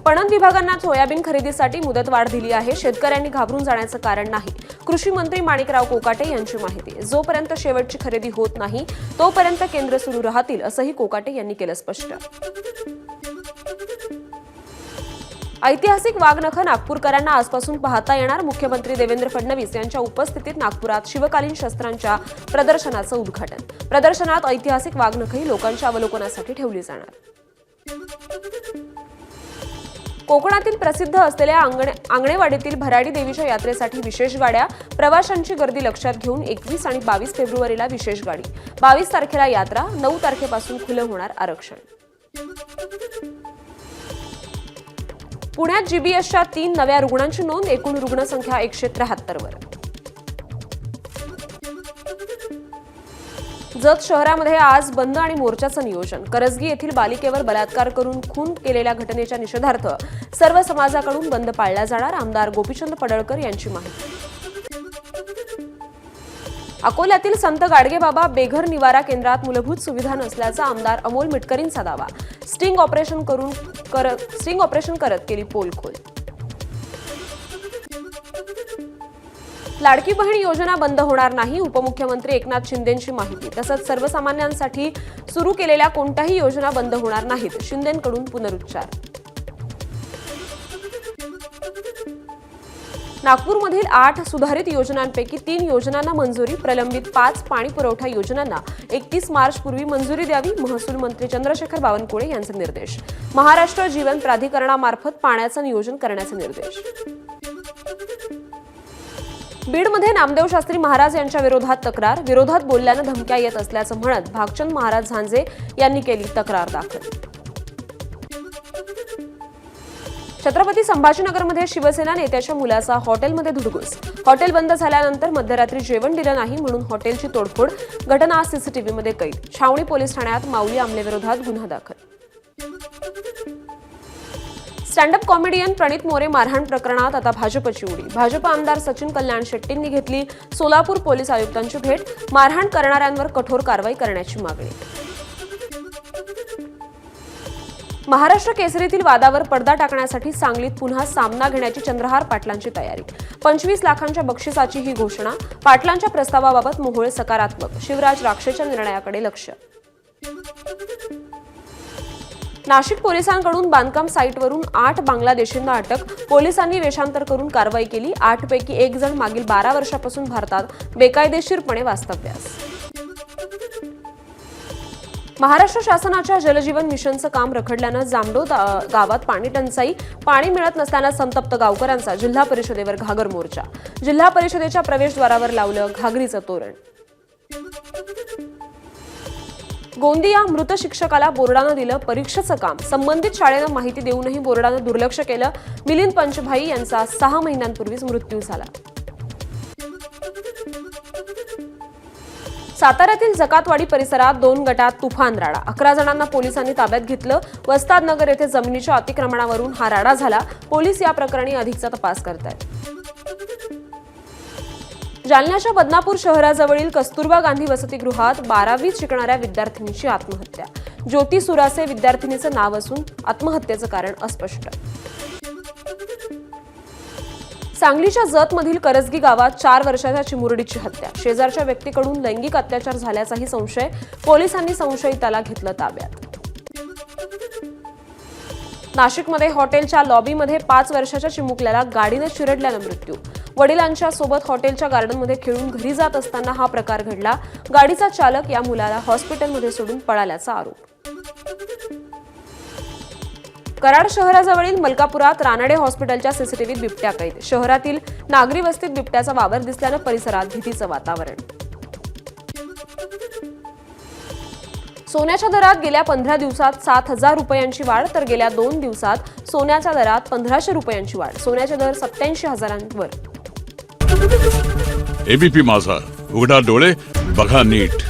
पणन विभागांना सोयाबीन खरेदीसाठी मुदतवाढ दिली आहे. शेतकऱ्यांनी घाबरून जाण्याचं कारण नाही. कृषी मंत्री माणिकराव कोकाटे यांची माहिती. जोपर्यंत शेवटची खरेदी होत नाही तोपर्यंत केंद्र सुरू राहतील असंही कोकाटे यांनी केलं स्पष्ट. ऐतिहासिक वाघनखं नागपूरकरांना आजपासून पाहता येणार. मुख्यमंत्री देवेंद्र फडणवीस यांच्या उपस्थितीत नागपुरात शिवकालीन शस्त्रांच्या प्रदर्शनाचं उद्घाटन. प्रदर्शनात ऐतिहासिक वाघनखंही लोकांच्या अवलोकनासाठी ठेवली जाणार. कोकणातील प्रसिद्ध असलेल्या आंगणेवाडीतील भराडी देवीच्या यात्रेसाठी विशेष गाड्या. प्रवाशांची गर्दी लक्षात घेऊन 21 आणि 22 फेब्रुवारीला विशेष गाडी. 22 तारखेला यात्रा. 9 तारखेपासून खुलं होणार आरक्षण. पुण्यात जीबीएसच्या 3 नव्या रुग्णांची नोंद. एकूण रुग्णसंख्या 173 वर. जत शहरामध्ये आज बंद आणि मोर्चाचं नियोजन. करजगी येथील बालिकेवर बलात्कार करून खून केलेल्या घटनेच्या निषेधार्थ सर्व समाजाकडून बंद पाळला जाणार. आमदार गोपीचंद पडळकर यांची माहिती. अकोल्यातील संत गाडगेबाबा बेघर निवारा केंद्रात मूलभूत सुविधा नसल्याचा आमदार अमोल मिटकरींचा दावा. स्टिंग ऑपरेशन करत केली पोलखोल. लाडकी बहीण योजना बंद होणार नाही. उपमुख्यमंत्री एकनाथ शिंदेंची माहिती. तसंच सर्वसामान्यांसाठी सुरू केलेल्या कोणत्याही योजना बंद होणार नाहीत. शिंदेंकडून पुनरुच्चार. नागपूरमधील 8 सुधारित योजनांपैकी 3 योजनांना मंजुरी. प्रलंबित 5 पाणी पुरवठा योजनांना 31 मार्चपूर्वी मंजुरी द्यावी. महसूल मंत्री चंद्रशेखर बावनकुळे यांचे निर्देश. महाराष्ट्र जीवन प्राधिकरणामार्फत पाण्याचं नियोजन करण्याचे निर्देश. बीडमध्ये नामदेव शास्त्री महाराज यांच्या विरोधात तक्रार. विरोधात बोलल्यानं धमक्या येत असल्याचं म्हणत भागचंद महाराज झांजे यांनी केली तक्रार दाखल. छत्रपती संभाजीनगरमध्ये शिवसेना नेत्याच्या मुलाचा हॉटेलमध्ये धुडगूस. हॉटेल बंद झाल्यानंतर मध्यरात्री जेवण दिलं नाही म्हणून हॉटेलची तोडफोड. घटना सीसीटीव्हीमध्ये कैद. छावणी पोलीस ठाण्यात माऊली आमलेविरोधात गुन्हा दाखल. स्टँडअप कॉमेडियन प्रणित मोरे मारहाण प्रकरणात आता भाजपची उडी. भाजप आमदार सचिन कल्याण शेट्टींनी घेतली सोलापूर पोलीस आयुक्तांची भेट. मारहाण करणाऱ्यांवर कठोर कारवाई करण्याची मागणी. महाराष्ट्र केसरीतील वादावर पडदा टाकण्यासाठी सांगलीत पुन्हा सामना घेण्याची चंद्रहार पाटलांची तयारी. 25 लाखांच्या बक्षिसाची ही घोषणा. पाटलांच्या प्रस्तावाबाबत मोहोळ सकारात्मक. शिवराज राक्षेच्या निर्णयाकडे लक्ष. नाशिक पोलिसांकडून बांधकाम साईटवरून 8 बांगलादेशींना अटक. पोलिसांनी वेषांतर करून कारवाई केली. 8 पैकी 1 जण मागील 12 वर्षापासून भारतात बेकायदेशीरपणे वास्तव्यास. महाराष्ट्र शासनाच्या जलजीवन मिशनचं काम रखडल्यानं जामडो गावात पाणी टंचाई. पाणी मिळत नसल्यानं संतप्त गावकऱ्यांचा जिल्हा परिषदेवर घागर मोर्चा. जिल्हा परिषदेच्या प्रवेशद्वारावर लावलं घागरीचं तोरण. गोंदिया मृत शिक्षकाला बोर्डानं दिलं परीक्षेचं काम. संबंधित शाळेनं माहिती देऊनही बोर्डानं दुर्लक्ष केलं. मिलिंद पंचभाई यांचा 6 महिन्यांपूर्वीच मृत्यू झाला. साताऱ्यातील जकातवाडी परिसरात 2 गटात तुफान राडा. 11 जणांना पोलिसांनी ताब्यात घेतलं. वस्ताद नगर येथे जमिनीच्या अतिक्रमणावरून हा राडा झाला. पोलीस या प्रकरणी अधिकचा तपास करतायत. जालन्याच्या बदनापूर शहराजवळील कस्तुरबा गांधी वसतिगृहात 12वीत शिकणाऱ्या विद्यार्थिनीची आत्महत्या. ज्योती सुरासे विद्यार्थिनीचं नाव असून आत्महत्येचं कारण अस्पष्ट. सांगलीच्या जतमधील करजगी गावात 4 वर्षाच्या चिमुरडीची हत्या. शेजारच्या व्यक्तीकडून लैंगिक अत्याचार झाल्याचाही संशय. पोलिसांनी संशयिताला घेतलं ताब्यात. नाशिकमध्ये हॉटेलच्या लॉबीमध्ये 5 वर्षाच्या चिमुकल्याला गाडीने चिरडल्यानं मृत्यू. वडिलांच्या सोबत हॉटेलच्या गार्डनमध्ये खेळून घरी जात असताना हा प्रकार घडला. गाडीचा चालक या मुलाला हॉस्पिटलमध्ये सोडून पळाल्याचा आरोप. कराड शहराजवळील मलकापुरात रानडे हॉस्पिटलच्या सीसीटीव्हीत बिबट्या कैद. शहरातील नागरी वस्तीत बिबट्याचा वावर दिसल्यानं परिसरात भीतीचं वातावरण. सोन्याच्या दरात गेल्या 15 दिवसात 7,000 रुपयांची वाढ. तर गेल्या 2 दिवसात सोन्याच्या दरात 1,500 रुपयांची वाढ. सोन्याचे दर 87,000वर. एबीपी माझा, उघडा डोळे बघा नीट.